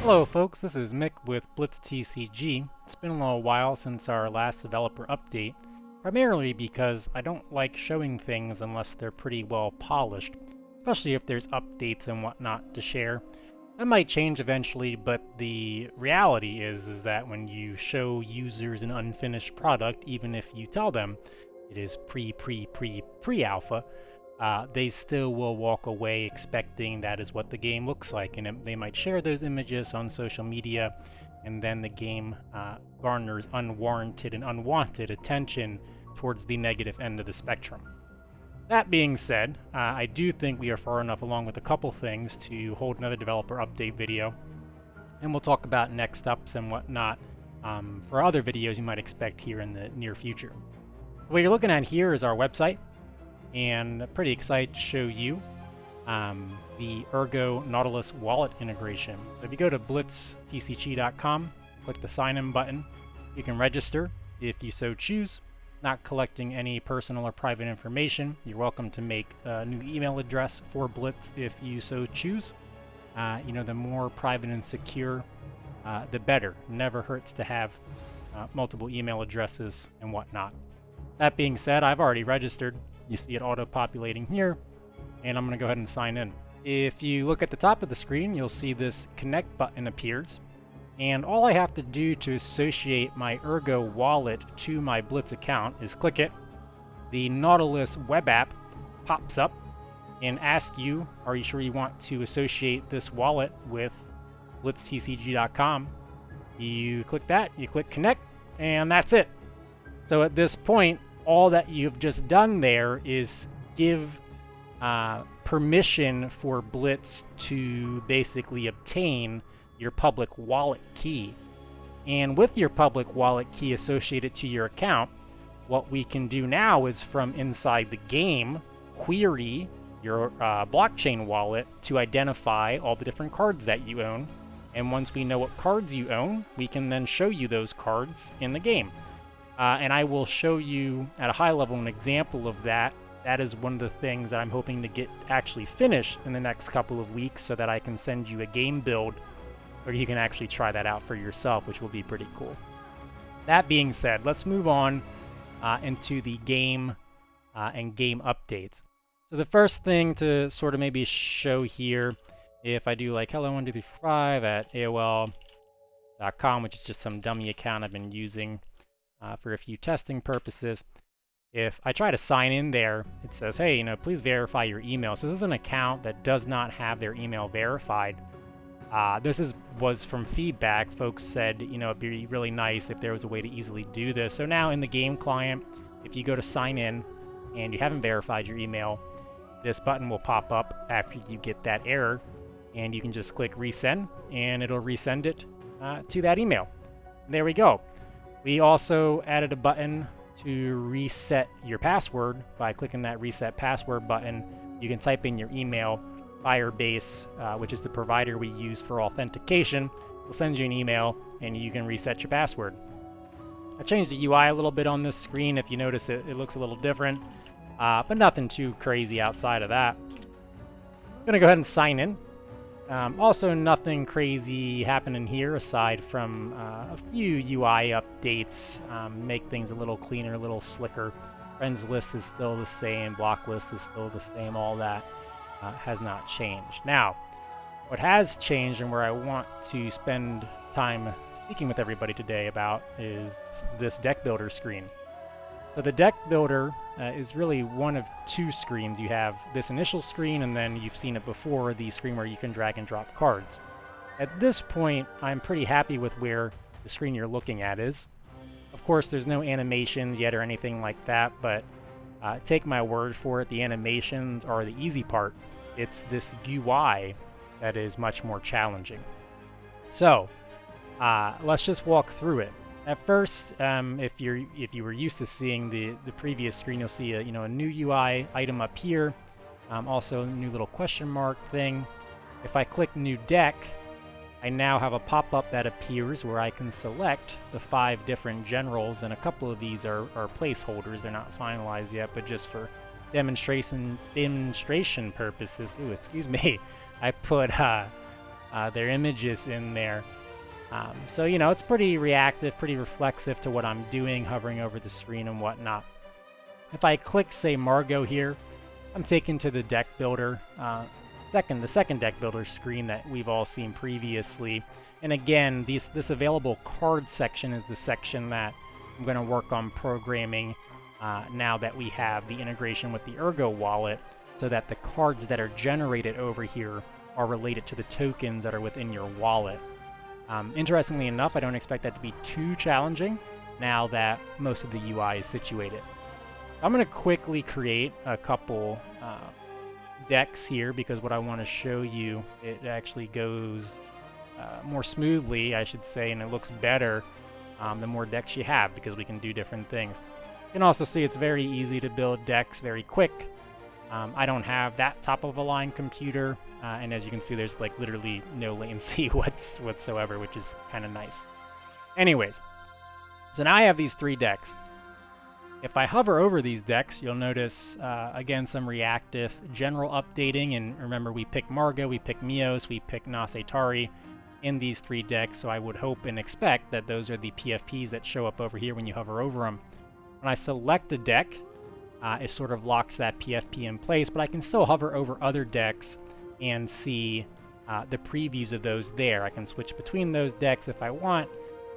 Hello folks, this is Mick with Blitz TCG. It's been a little while since our last developer update, primarily because I don't like showing things unless they're pretty well polished, especially if there's updates and whatnot to share. That might change eventually, but the reality is that when you show users an unfinished product, even if you tell them it is pre-alpha, they still will walk away expecting that is what the game looks like, and they might share those images on social media, and then the game garners unwarranted and unwanted attention towards the negative end of the spectrum. That being said, I do think we are far enough along with a couple things to hold another developer update video, and we'll talk about next steps and whatnot for other videos you might expect here in the near future. What you're looking at here is our website, and I'm pretty excited to show you the Ergo Nautilus wallet integration. So if you go to blitztcg.com, click the sign in button, you can register if you so choose, not collecting any personal or private information. You're welcome to make a new email address for Blitz if you so choose. The more private and secure, the better. Never hurts to have multiple email addresses and whatnot. That being said, I've already registered. You see it auto-populating here, and I'm going to go ahead and sign in. If you look at the top of the screen, you'll see this connect button appears, and all I have to do to associate my Ergo wallet to my Blitz account is click it. The Nautilus web app pops up and asks you, are you sure you want to associate this wallet with blitztcg.com? You click that, you click connect, and that's it. So at this point, all that you've just done there is give permission for Blitz to basically obtain your public wallet key. And with your public wallet key associated to your account, what we can do now is from inside the game, query your blockchain wallet to identify all the different cards that you own. And once we know what cards you own, we can then show you those cards in the game. And I will show you at a high level an example of that. That is one of the things that I'm hoping to get actually finished in the next couple of weeks so that I can send you a game build where you can actually try that out for yourself, which will be pretty cool. That being said, let's move on into the game and game updates. So the first thing to sort of maybe show here, if I do like hello1235 at AOL.com, which is just some dummy account I've been using for a few testing purposes. If I try to sign in there, it says, hey, please verify your email. So this is an account that does not have their email verified. This was from feedback. Folks said, it'd be really nice if there was a way to easily do this. So now in the game client, if you go to sign in and you haven't verified your email, this button will pop up after you get that error, and you can just click resend, and it'll resend it to that email. There we go. We also added a button to reset your password. By clicking that reset password button, you can type in your email. Firebase, which is the provider we use for authentication, will send you an email and you can reset your password. I changed the UI a little bit on this screen. If you notice, it looks a little different, but nothing too crazy outside of that. I'm gonna go ahead and sign in. Also, nothing crazy happening here aside from a few UI updates, make things a little cleaner, a little slicker. Friends list is still the same, block list is still the same, all that has not changed. Now, what has changed and where I want to spend time speaking with everybody today about is this deck builder screen. So the deck builder is really one of two screens. You have this initial screen, and then you've seen it before, the screen where you can drag and drop cards. At this point, I'm pretty happy with where the screen you're looking at is. Of course, there's no animations yet or anything like that, but take my word for it, the animations are the easy part. It's this UI that is much more challenging. So, let's just walk through it. At first, if you were used to seeing the previous screen, you'll see a new UI item up here. Also a new little question mark thing. If I click new deck, I now have a pop-up that appears where I can select the 5 different generals, and a couple of these are placeholders. They're not finalized yet, but just for demonstration purposes. Ooh, excuse me. I put their images in there. So, you know, it's pretty reactive, pretty reflexive to what I'm doing, hovering over the screen and whatnot. If I click, say, Margot here, I'm taken to the deck builder, the second deck builder screen that we've all seen previously. And again, this available card section is the section that I'm going to work on programming now that we have the integration with the Ergo wallet, so that the cards that are generated over here are related to the tokens that are within your wallet. Interestingly enough, I don't expect that to be too challenging now that most of the UI is situated. I'm going to quickly create a couple decks here, because what I want to show you, it actually goes more smoothly, I should say, and it looks better the more decks you have, because we can do different things. You can also see it's very easy to build decks very quick. I don't have that top of a line computer, and as you can see, there's like literally no latency whatsoever, which is kind of nice. Anyways, so now I have these 3 decks. If I hover over these decks, you'll notice, again, some reactive general updating, and remember, we pick Margot, we pick Mios, we pick Nasetari in these 3 decks, so I would hope and expect that those are the PFPs that show up over here when you hover over them. When I select a deck, it sort of locks that PFP in place, but I can still hover over other decks and see the previews of those there. I can switch between those decks if I want.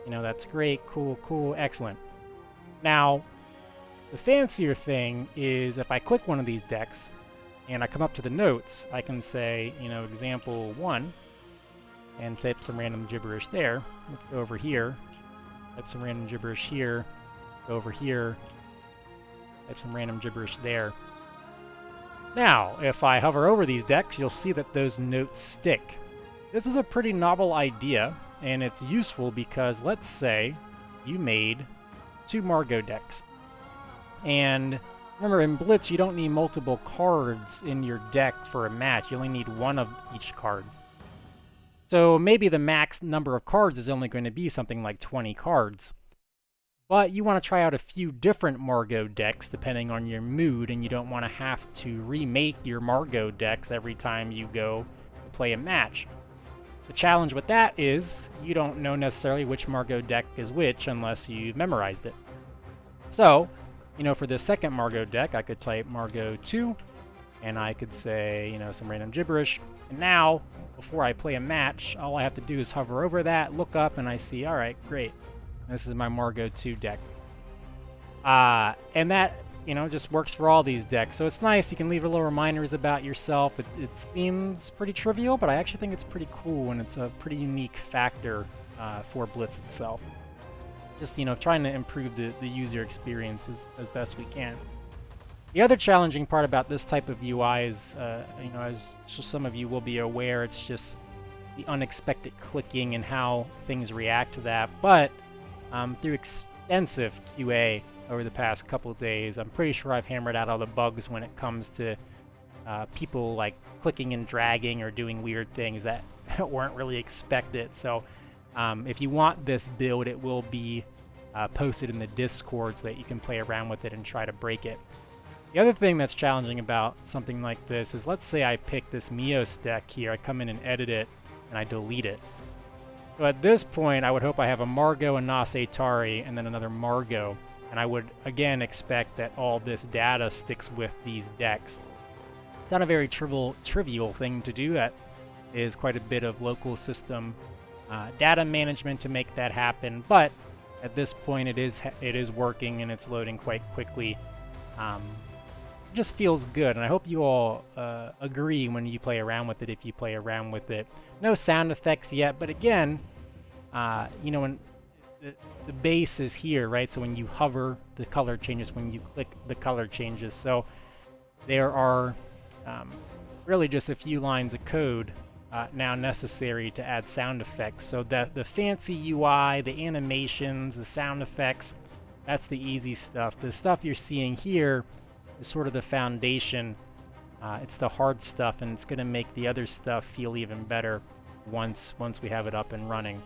You know, that's great, cool, excellent. Now, the fancier thing is if I click one of these decks and I come up to the notes, I can say, you know, example 1, and type some random gibberish there. Let's go over here, type some random gibberish here, go over here, type some random gibberish there. Now, if I hover over these decks, you'll see that those notes stick. This is a pretty novel idea, and it's useful because let's say you made 2 Margot decks. And remember, in Blitz, you don't need multiple cards in your deck for a match. You only need 1 of each card. So maybe the max number of cards is only going to be something like 20 cards. But you want to try out a few different Margot decks depending on your mood, and you don't want to have to remake your Margot decks every time you go to play a match. The challenge with that is you don't know necessarily which Margot deck is which unless you've memorized it. So, you know, for this second Margot deck, I could type Margot 2, and I could say, you know, some random gibberish. And now, before I play a match, all I have to do is hover over that, look up, and I see, all right, great. This is my Margot 2 deck. And that, you know, just works for all these decks. So it's nice. You can leave little reminders about yourself. It seems pretty trivial, but I actually think it's pretty cool, and it's a pretty unique factor for Blitz itself. Just, you know, trying to improve the user experience as best we can. The other challenging part about this type of UI is, you know, as some of you will be aware, it's just the unexpected clicking and how things react to that. But through extensive QA over the past couple of days, I'm pretty sure I've hammered out all the bugs when it comes to people like clicking and dragging or doing weird things that weren't really expected. So if you want this build, it will be posted in the Discord so that you can play around with it and try to break it. The other thing that's challenging about something like this is, let's say I pick this Mios deck here, I come in and edit it, and I delete it. So at this point, I would hope I have a Margot, a Nasetari, and then another Margot, and I would again expect that all this data sticks with these decks. It's not a very trivial thing to do. That is quite a bit of local system data management to make that happen, but at this point it is working and it's loading quite quickly. It just feels good, and I hope you all agree when you play around with it, if you play around with it. No sound effects yet, but again, you know, when the base is here, right? So when you hover, the color changes. When you click, the color changes. So there are really just a few lines of code now necessary to add sound effects. So that the fancy UI, the animations, the sound effects, that's the easy stuff. The stuff you're seeing here is sort of the foundation. It's the hard stuff, and it's going to make the other stuff feel even better once we have it up and running.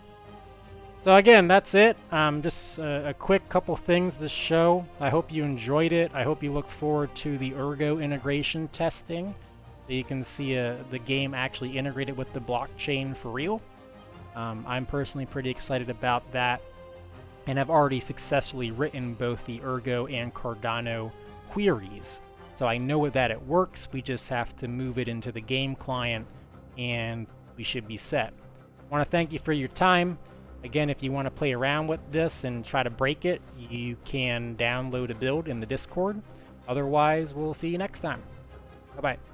So again, that's it. Just a quick couple things to show. I hope you enjoyed it. I hope you look forward to the Ergo integration testing. So you can see the game actually integrated with the blockchain for real. I'm personally pretty excited about that, and I've already successfully written both the Ergo and Cardano queries. So I know that it works, we just have to move it into the game client and we should be set. I want to thank you for your time. Again, if you want to play around with this and try to break it, you can download a build in the Discord. Otherwise, we'll see you next time. Bye-bye.